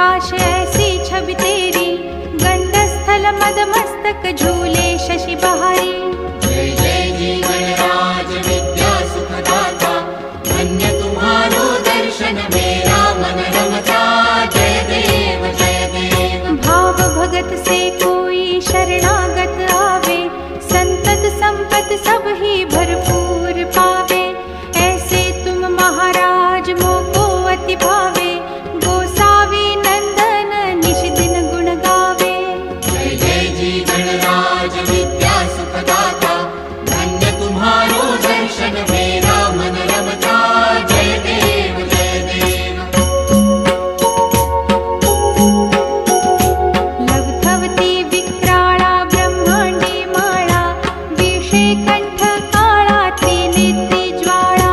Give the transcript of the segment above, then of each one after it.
प्रकाश ऐसी छवि तेरी, गंधस्थल मदमस्तक झूले शशि बहारी। जय जय जी गणराज विद्या सुखदाता, धन्य तुम्हारो दर्शन मेरा मन रमता। जय देव जय देव। भाव भगत से कोई शरणागत आवे, संतत संपत सब ही भरपूर पावे। ऐसे तुम महाराज मोको अति भावे, गोसावी नंदन निश दिन गुण गावे। जय जय जी गणराज विद्या सुखदाता, धन्य तुम्हारो दर्शन मेरा मन रमता। जय देव जय देव। लवथवती विक्राळा ब्रह्मांडी माळा, विषे कंठ काळा त्रिनेत्री ज्वाळा।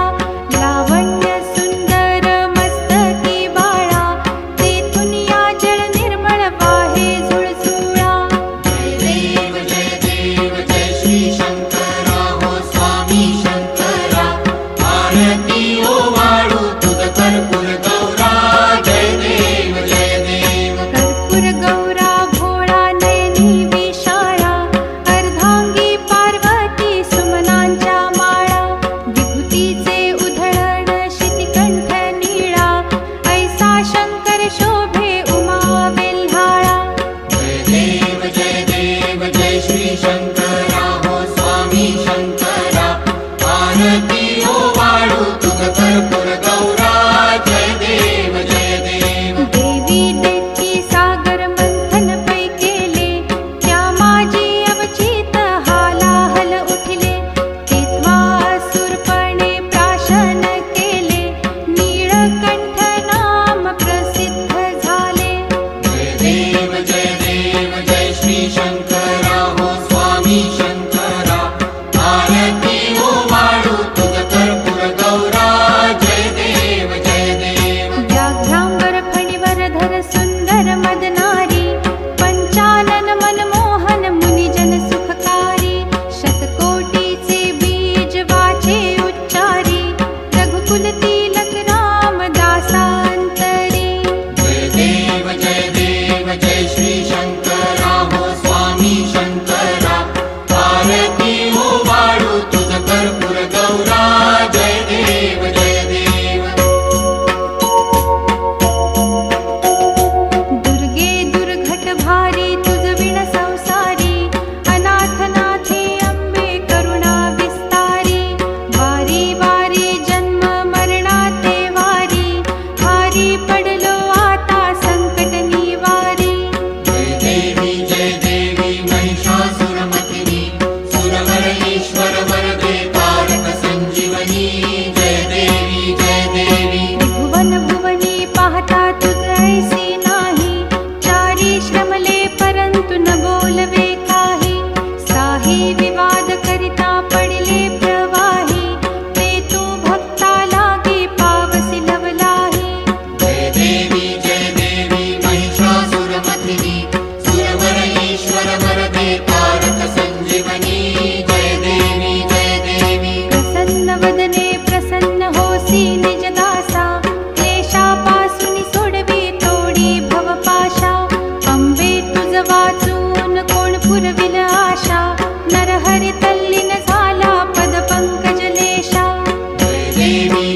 लावण्य सुंदर मस्तकी बाळा, तेथून या जळ निर्मळ वाहे झुळझुळा। जय देव जय श्री शंकरा हो स्वामी शंकरा, आरती ओ वाळू तुझ कर्पूर गौरा। जय देव जय देव। कर्पूर गौरा भोळा नयनी विशाळा, अर्धांगी पार्वती सुमनांच्या माळा। विभूतीचे उधळण शितिकंठ नीळा, ऐसा शंकर शोभे उमा वेल्हाळा। जय देव जय श्री शंकरा हो स्वामी शंकरा, आरती ओ वाळू तुझ कर्पूर गौरा। जय देव जय देव। देवी देती सागर मंथन पै केले, त्या माझी अवचित हालाहल उठले। तेव्हा असुरपणे प्राशन केले, नीळकंठ नाम प्रसिद्ध झाले। जय देव जय श्री शंकरा हो स्वामी शंकरा, आरती ओ वाळू तुझ कर्पूर गौरा। जय देव जय देव। व्याघ्रांबर फणीवर धर सुंदर मदनारी, पंचानन मनमोहन मुनिजन सुखकारी। शतकोटीचे बीज वाचे उच्चारी, रघुकुल तिलक रामदासांतरी। जय देव जय श्री शंकरा हो स्वामी शंकरा, आरती ओ वाळू तुझ कर्पूर गौरा। जय देव जय देव। दुर्गे दुर्घट भारी तुझ विण संसारी, अनाथनाथे अंबे करुणा विस्तारी। वारी वारी जन्म मरणाते वारी, भारी पडलो आता संकट निवारी। जय देवी महिषासुरमर्दिनी, सुरवर ईश्वर वरदे तारक संजीवनी। जय देवी जय देवी। त्रिभुवन भुवनी पाहता तुझ ऐसी नाही, चारी श्रमले परंतु न बोलवे काही। साही विवाद करिता पडले प्रवाही, ते तू भक्ता लागी पावसी लवलाही। जय देवी महिषासुरमर्दिनी, सुरवर ईश्वर वरदे तारक संजीवनी। जय देवी जय देवी। प्रसन्न वदने प्रसन्न होसी निज दासा, क्लेशापासून सोडवी तोडी भवपाशा। अंबे तुझ वाचून कोण पुरविल आशा, नरहरी तल्लीन झाला पद पंकज लेशा। जय देवी